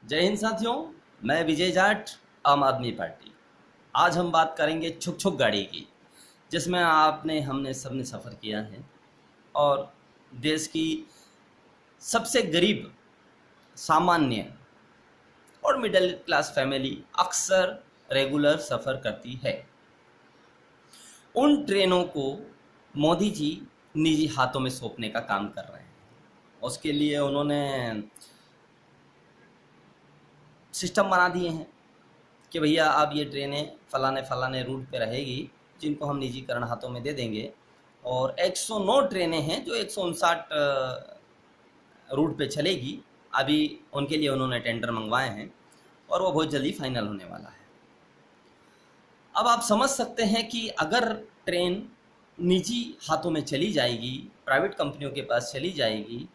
जय हिंद साथियों। मैं विजय जाट, आम आदमी पार्टी। आज हम बात करेंगे छुक छुक गाड़ी की, जिसमें आपने हमने सबने सफ़र किया है और देश की सबसे गरीब, सामान्य और मिडिल क्लास फैमिली अक्सर रेगुलर सफ़र करती है। उन ट्रेनों को मोदी जी निजी हाथों में सौंपने का काम कर रहे हैं। उसके लिए उन्होंने सिस्टम बना दिए हैं कि भैया अब ये ट्रेनें फलाने फलाने रूट पे रहेगी, जिनको हम निजीकरण हाथों में दे देंगे। और 109 ट्रेनें हैं जो 159 रूट पे चलेगी। अभी उनके लिए उन्होंने टेंडर मंगवाए हैं और वो बहुत जल्दी फाइनल होने वाला है। अब आप समझ सकते हैं कि अगर ट्रेन निजी हाथों में चली जाएगी, प्राइवेट कंपनियों के पास चली जाएगी,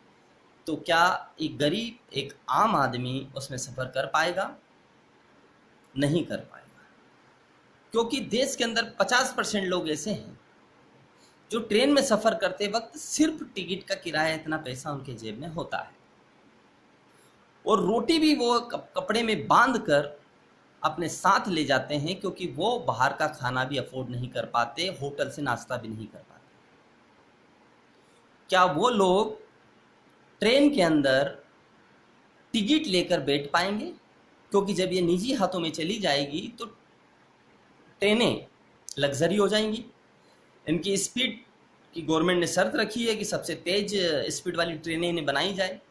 तो क्या एक गरीब, एक आम आदमी उसमें सफ़र कर पाएगा? नहीं कर पाएगा, क्योंकि देश के अंदर 50% लोग ऐसे हैं जो ट्रेन में सफ़र करते वक्त सिर्फ टिकट का किराया इतना पैसा उनके जेब में होता है और रोटी भी वो कपड़े में बांध कर अपने साथ ले जाते हैं, क्योंकि वो बाहर का खाना भी अफोर्ड नहीं कर पाते, होटल से नाश्ता भी नहीं कर पाते। क्या वो लोग ट्रेन के अंदर टिकट लेकर बैठ पाएंगे? क्योंकि जब ये निजी हाथों में चली जाएगी तो ट्रेनें लग्जरी हो जाएंगी। इनकी स्पीड की गवर्नमेंट ने शर्त रखी है कि सबसे तेज स्पीड वाली ट्रेनें इन्हें बनाई जाए।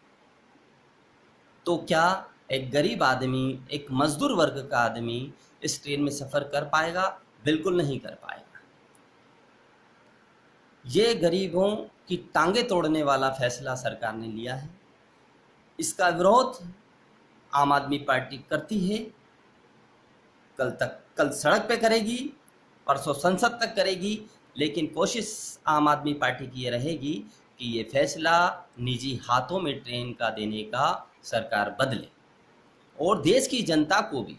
तो क्या एक गरीब आदमी, एक मजदूर वर्ग का आदमी इस ट्रेन में सफ़र कर पाएगा? बिल्कुल नहीं कर पाएगा। ये गरीबों की टांगे तोड़ने वाला फैसला सरकार ने लिया है। इसका विरोध आम आदमी पार्टी करती है। कल सड़क पे करेगी, परसों संसद तक करेगी, लेकिन कोशिश आम आदमी पार्टी की ये रहेगी कि ये फैसला निजी हाथों में ट्रेन का देने का सरकार बदले और देश की जनता को भी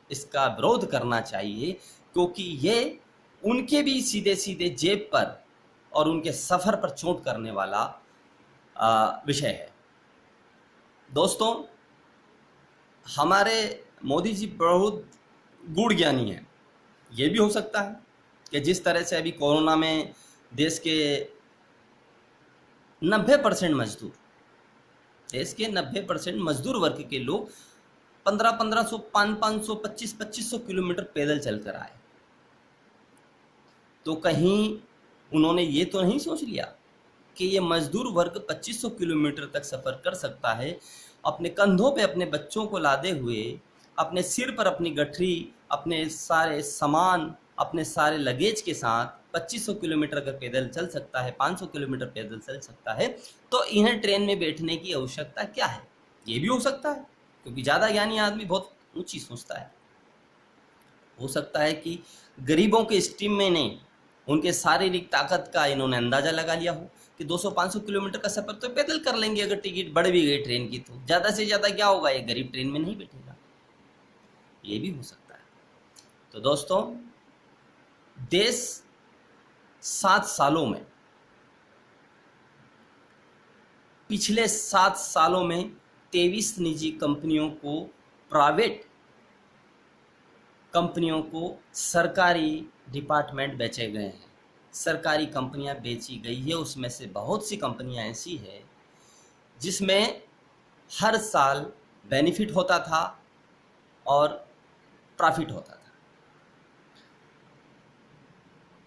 इसका विरोध करना चाहिए, क्योंकि ये उनके भी सीधे सीधे जेब पर और उनके सफ़र पर चोट करने वाला विषय है। दोस्तों, हमारे मोदी जी बहुत गूढ़ ज्ञानी हैं। ये भी हो सकता है कि जिस तरह से अभी कोरोना में देश के 90% मजदूर, देश के 90% मजदूर वर्ग के लोग 1500, 500, 2500 किलोमीटर पैदल चलकर आए। तो कहीं उन्होंने ये तो नहीं सोच लिया कि ये मजदूर वर्ग 2500 किलोमीटर तक सफ़र कर सकता है, अपने कंधों पे अपने बच्चों को लादे हुए, अपने सिर पर अपनी गठरी, अपने सारे सामान, अपने सारे लगेज के साथ 2500 किलोमीटर अगर पैदल चल सकता है, 500 किलोमीटर पैदल चल सकता है, तो इन्हें ट्रेन में बैठने की आवश्यकता क्या है? ये भी हो सकता है, क्योंकि ज़्यादा ज्ञानी आदमी बहुत ऊंची सोचता है। हो सकता है कि गरीबों के स्टीम में नहीं, उनके शारीरिक ताकत का इन्होंने अंदाज़ा लगा लिया हो कि 200-500 किलोमीटर का सफ़र तो पैदल कर लेंगे, अगर टिकट बढ़ भी गई ट्रेन की तो ज़्यादा से ज़्यादा क्या होगा, ये गरीब ट्रेन में नहीं बैठेगा। ये भी हो सकता है। तो दोस्तों, देश 7 सालों में, पिछले 7 सालों में 23 निजी कंपनियों को, प्राइवेट कंपनियों को सरकारी डिपार्टमेंट बेचे गए हैं, सरकारी कंपनियां बेची गई है। उसमें से बहुत सी कंपनियां ऐसी है जिसमें हर साल बेनिफिट होता था और प्रॉफिट होता था।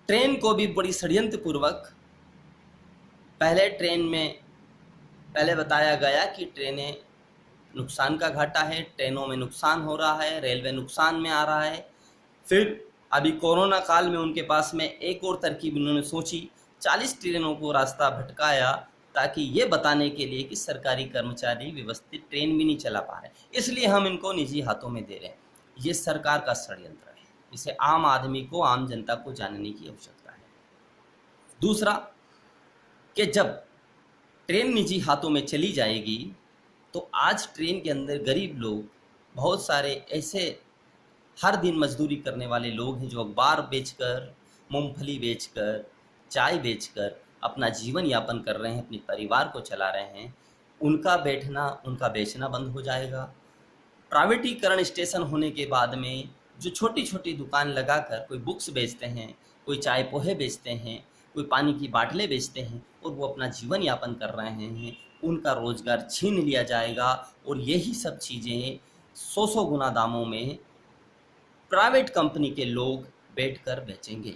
ट्रेन को भी बड़ी षड्यंत्रपूर्वक पहले बताया गया कि ट्रेनें नुकसान का घाटा है, ट्रेनों में नुकसान हो रहा है, रेलवे नुकसान में आ रहा है। फिर अभी कोरोना काल में उनके पास में एक और तरकीब उन्होंने सोची, 40 ट्रेनों को रास्ता भटकाया, ताकि ये बताने के लिए कि सरकारी कर्मचारी व्यवस्थित ट्रेन भी नहीं चला पा रहे, इसलिए हम इनको निजी हाथों में दे रहे हैं। ये सरकार का षड्यंत्र है, इसे आम आदमी को, आम जनता को जानने की आवश्यकता है। दूसरा, कि जब ट्रेन निजी हाथों में चली जाएगी तो आज ट्रेन के अंदर गरीब लोग, बहुत सारे ऐसे हर दिन मजदूरी करने वाले लोग हैं जो अखबार बेचकर, मूंगफली बेचकर, चाय बेचकर अपना जीवन यापन कर रहे हैं, अपने परिवार को चला रहे हैं। उनका बैठना, उनका बेचना बंद हो जाएगा। प्राइवेटीकरण स्टेशन होने के बाद में जो छोटी छोटी दुकान लगाकर कोई बुक्स बेचते हैं, कोई चाय पोहे बेचते हैं, कोई पानी की बाटलें बेचते हैं और वो अपना जीवन यापन कर रहे हैं, उनका रोज़गार छीन लिया जाएगा और यही सब चीज़ें 100 गुना दामों में प्राइवेट कंपनी के लोग बैठकर बेचेंगे।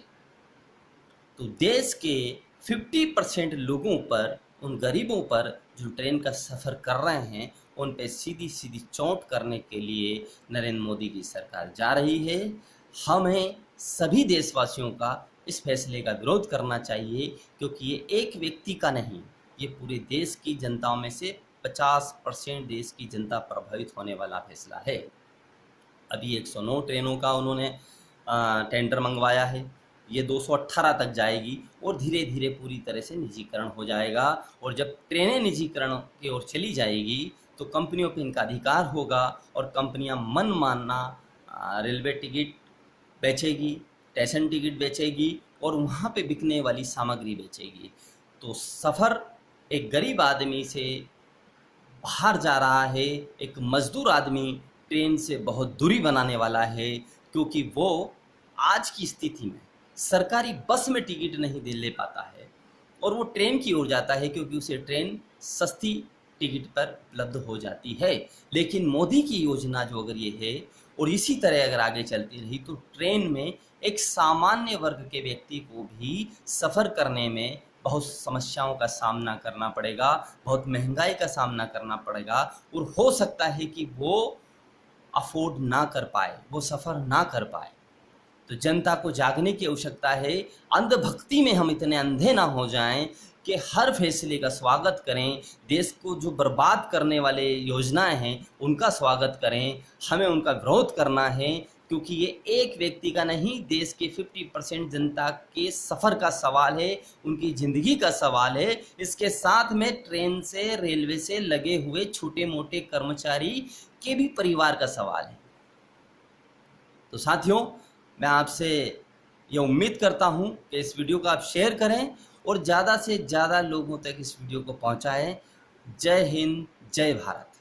तो देश के 50% लोगों पर, उन गरीबों पर जो ट्रेन का सफ़र कर रहे हैं, उन पे सीधी सीधी चोट करने के लिए नरेंद्र मोदी की सरकार जा रही है। हमें सभी देशवासियों का इस फैसले का विरोध करना चाहिए, क्योंकि ये एक व्यक्ति का नहीं, ये पूरे देश की जनताओं में से 50% देश की जनता प्रभावित होने वाला फैसला है। अभी 109 ट्रेनों का उन्होंने टेंडर मंगवाया है, ये 218 तक जाएगी और धीरे धीरे पूरी तरह से निजीकरण हो जाएगा। और जब ट्रेनें निजीकरण की ओर चली जाएगी तो कंपनियों पे इनका अधिकार होगा और कंपनियां मन मानना रेलवे टिकट बेचेगी, स्टेशन टिकट बेचेगी और वहाँ पे बिकने वाली सामग्री बेचेगी। तो सफ़र एक गरीब आदमी से बाहर जा रहा है, एक मज़दूर आदमी ट्रेन से बहुत दूरी बनाने वाला है, क्योंकि वो आज की स्थिति में सरकारी बस में टिकट नहीं ले पाता है और वो ट्रेन की ओर जाता है, क्योंकि उसे ट्रेन सस्ती टिकट पर उपलब्ध हो जाती है। लेकिन मोदी की योजना जो अगर ये है और इसी तरह अगर आगे चलती रही तो ट्रेन में एक सामान्य वर्ग के व्यक्ति को भी सफ़र करने में बहुत समस्याओं का सामना करना पड़ेगा, बहुत महंगाई का सामना करना पड़ेगा और हो सकता है कि वो अफोर्ड ना कर पाए, वो सफ़र ना कर पाए। तो जनता को जागने की आवश्यकता है। अंधभक्ति में हम इतने अंधे ना हो जाएं कि हर फैसले का स्वागत करें, देश को जो बर्बाद करने वाले योजनाएं हैं उनका स्वागत करें। हमें उनका विरोध करना है, क्योंकि ये एक व्यक्ति का नहीं, देश के 50% जनता के सफ़र का सवाल है, उनकी ज़िंदगी का सवाल है। इसके साथ में ट्रेन से, रेलवे से लगे हुए छोटे मोटे कर्मचारी के भी परिवार का सवाल है। तो साथियों, मैं आपसे ये उम्मीद करता हूँ कि इस वीडियो को आप शेयर करें और ज़्यादा से ज़्यादा लोगों तक इस वीडियो को पहुँचाएं। जय हिंद, जय भारत।